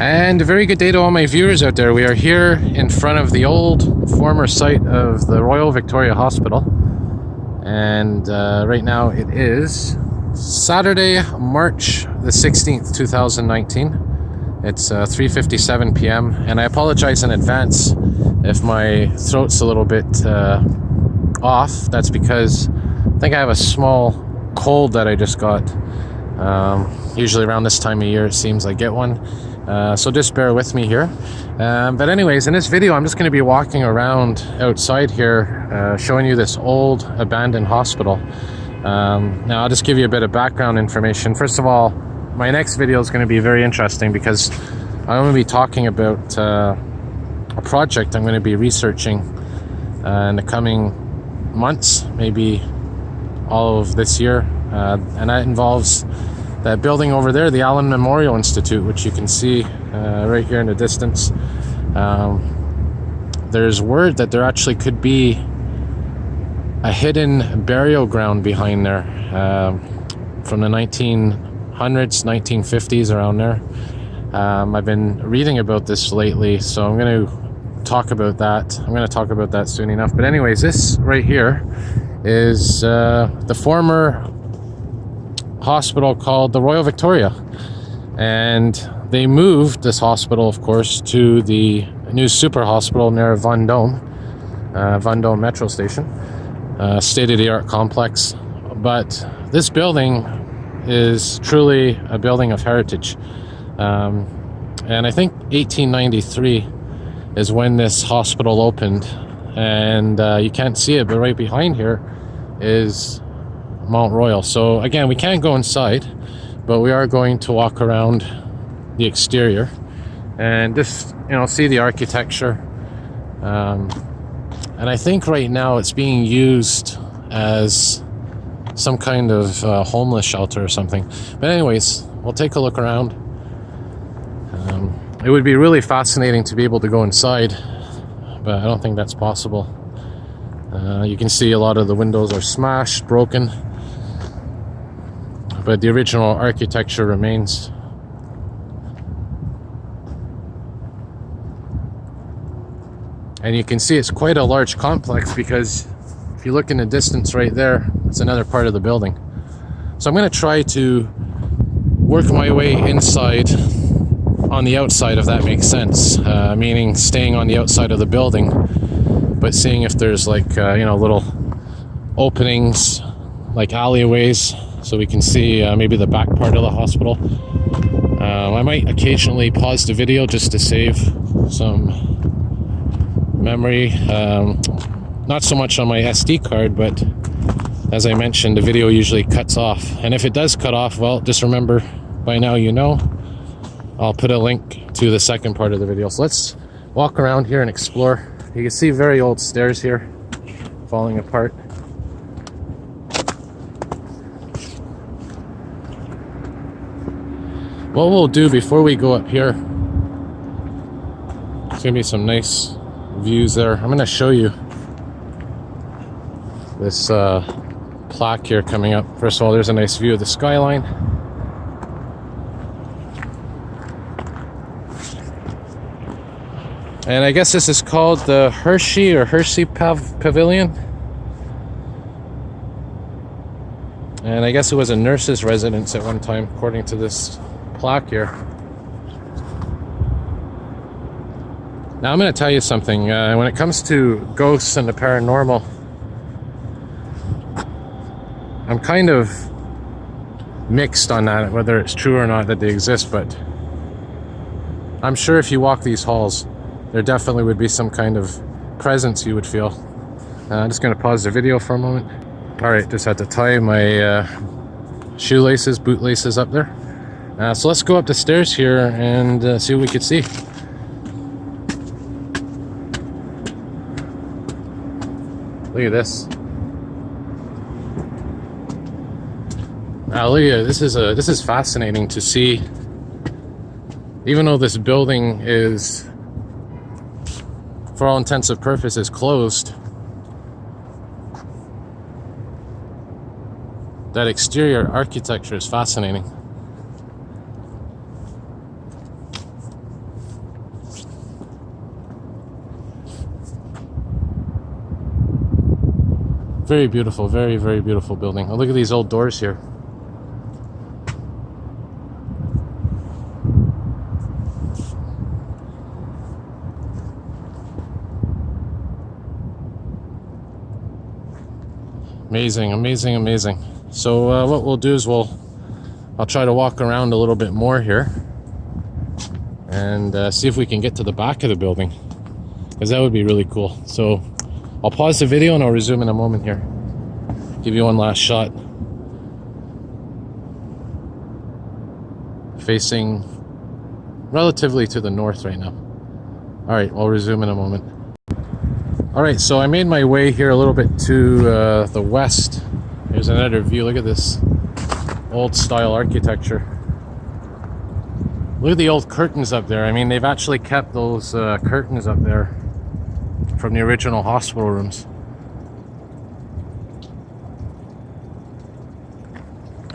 And a very good day to all my viewers out there. We are here in front of the old former site of the Royal Victoria Hospital. And right now it is Saturday, March the 16th, 2019. It's 3:57 p.m. and I apologize in advance if my throat's a little bit off. That's because I think I have a small cold that I just got. Usually around this time of year it seems I get one. So just bear with me here. But anyways, in this video I'm just going to be walking around outside here, showing you this old abandoned hospital. Now I'll just give you a bit of background information. First of all, my next video is going to be very interesting because I'm going to be talking about a project I'm going to be researching in the coming months, maybe all of this year, and that involves that building over there, the Allen Memorial Institute, which you can see right here in the distance. There's word that there actually could be a hidden burial ground behind there from the 1900s, 1950s, around there. I've been reading about this lately, so I'm going to talk about that. I'm going to talk about that soon enough. But anyways, this right here is the former hospital called the Royal Victoria, and they moved this hospital, of course, to the new Super Hospital near Vendome metro station, state-of-the-art complex. But this building is truly a building of heritage, and I think 1893 is when this hospital opened, and you can't see it, but right behind here is Mount Royal. So again, we can't go inside, but we are going to walk around the exterior and just, see the architecture. And I think right now it's being used as some kind of homeless shelter or something. But anyways, we'll take a look around. It would be really fascinating to be able to go inside, but I don't think that's possible. You can see a lot of the windows are smashed, broken, but the original architecture remains. And you can see it's quite a large complex, because if you look in the distance right there, it's another part of the building. So I'm going to try to work my way inside on the outside, if that makes sense, meaning staying on the outside of the building, but seeing if there's like little openings, like alleyways, so we can see maybe the back part of the hospital. I might occasionally pause the video just to save some memory. Not so much on my SD card, but as I mentioned, the video usually cuts off. And if it does cut off, well, just remember, by now I'll put a link to the second part of the video. So let's walk around here and explore. You can see very old stairs here, falling apart. What we'll do before we go up here, there's gonna be some nice views there. I'm gonna show you this plaque here coming up. First of all, there's a nice view of the skyline. And I guess this is called the MUHC Pavilion. And I guess it was a nurse's residence at one time, according to this plaque here. Now I'm going to tell you something. When it comes to ghosts and the paranormal, I'm kind of mixed on that, whether it's true or not that they exist. But I'm sure if you walk these halls, there definitely would be some kind of presence you would feel. I'm just going to pause the video for a moment. Alright, just had to tie my shoelaces, bootlaces up there. So let's go up the stairs here and see what we could see. Look at this. Look at this is fascinating to see. Even though this building is, for all intents and purposes, closed, that exterior architecture is fascinating. Very beautiful, very, very beautiful building. Oh, look at these old doors here. Amazing, amazing, amazing. So what we'll do is I'll try to walk around a little bit more here and see if we can get to the back of the building, because that would be really cool. So I'll pause the video and I'll resume in a moment here. Give you one last shot. Facing relatively to the north right now. All right, I'll resume in a moment. All right, so I made my way here a little bit to the west. Here's another view. Look at this old style architecture. Look at the old curtains up there. I mean, they've actually kept those curtains up there from the original hospital rooms.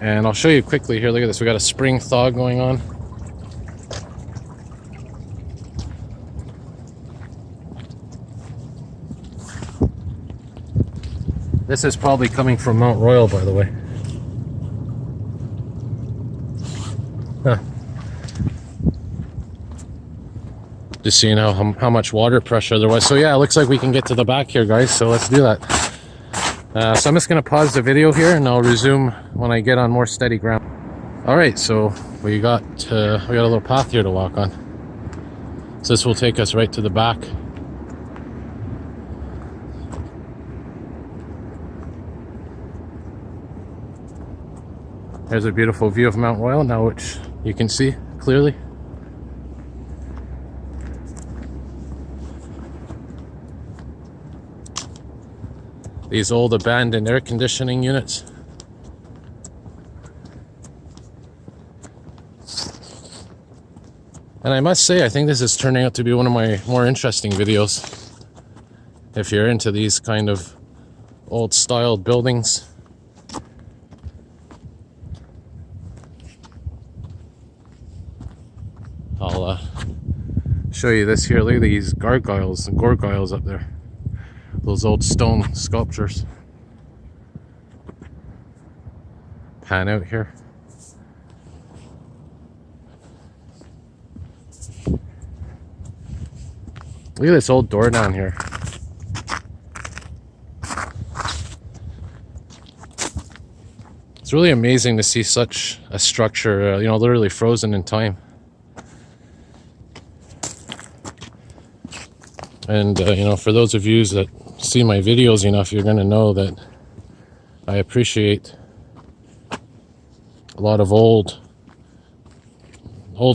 And I'll show you quickly here. Look at this. We got a spring thaw going on. This is probably coming from Mount Royal, by the way. Huh. Just seeing how much water pressure there was. So yeah, it looks like we can get to the back here, guys. So let's do that. So I'm just going to pause the video here, and I'll resume when I get on more steady ground. All right, so we got a little path here to walk on. So this will take us right to the back. There's a beautiful view of Mount Royal now, which you can see clearly. These old abandoned air conditioning units. And I must say, I think this is turning out to be one of my more interesting videos. If you're into these kind of old styled buildings. I'll show you this here. Look at these gargoyles and gorgoyles up there. Those old stone sculptures. Pan out here. Look at this old door down here. It's really amazing to see such a structure, you know, literally frozen in time. And, you know, for those of you that see my videos enough, you're going to know that I appreciate a lot of old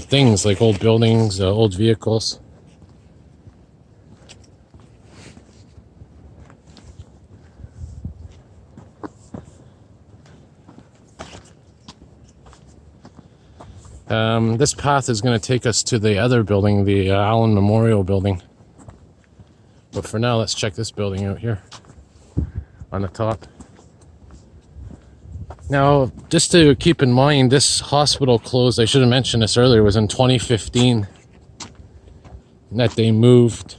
things, like old buildings, old vehicles. This path is going to take us to the other building, the Allen Memorial Building. But for now, let's check this building out here on the top. Now, just to keep in mind, this hospital closed, I should have mentioned this earlier, was in 2015 that they moved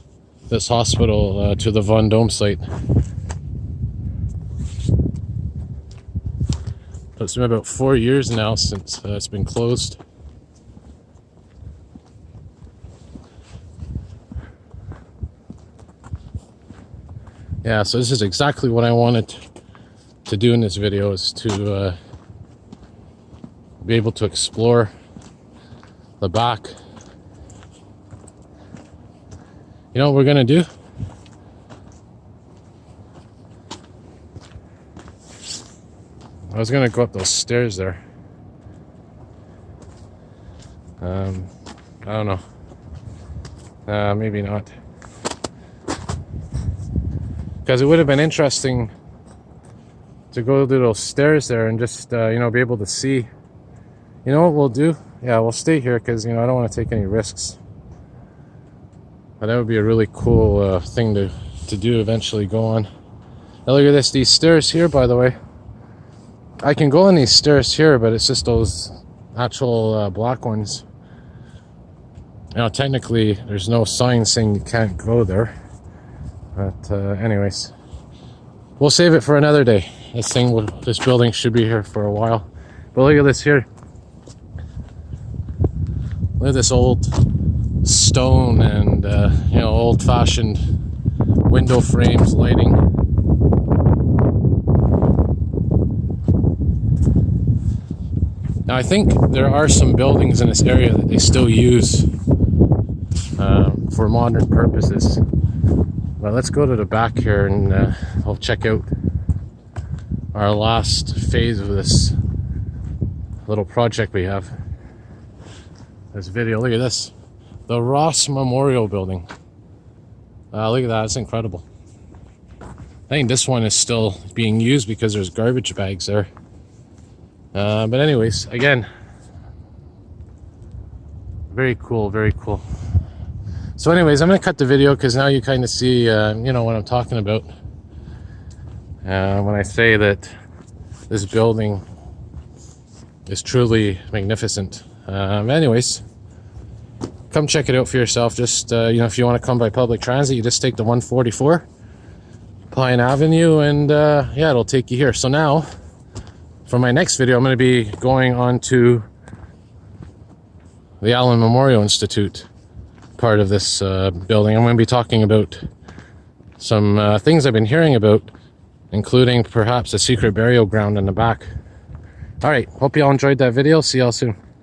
this hospital to the Vendome site. So it's been about 4 years now since it's been closed. Yeah, so this is exactly what I wanted to do in this video, is to be able to explore the back. You know what we're gonna do? I was gonna go up those stairs there. I don't know. Maybe not. Because it would have been interesting to go to those stairs there and just, you know, be able to see. You know what we'll do? Yeah, we'll stay here because, you know, I don't want to take any risks. But that would be a really cool thing to do, eventually go on. Now look at this, these stairs here, by the way. I can go on these stairs here, but it's just those actual black ones. Now, technically, there's no sign saying you can't go there. But anyways, we'll save it for another day. This building should be here for a while. But look at this here. Look at this old stone and you know, old-fashioned window frames, lighting. Now I think there are some buildings in this area that they still use for modern purposes. But let's go to the back here and we'll check out our last phase of this little project we have. This video, look at this. The Ross Memorial Building. Look at that, it's incredible. I think this one is still being used because there's garbage bags there. But anyways, again, very cool, very cool. So anyways, I'm going to cut the video because now you kind of see, you know, what I'm talking about. When I say that this building is truly magnificent. Anyways, come check it out for yourself. Just, you know, if you want to come by public transit, you just take the 144 Pine Avenue and yeah, it'll take you here. So now, for my next video, I'm going to be going on to the Allen Memorial Institute, part of this building. I'm going to be talking about some things I've been hearing about, including perhaps a secret burial ground in the back. All right, hope you all enjoyed that video. See y'all soon.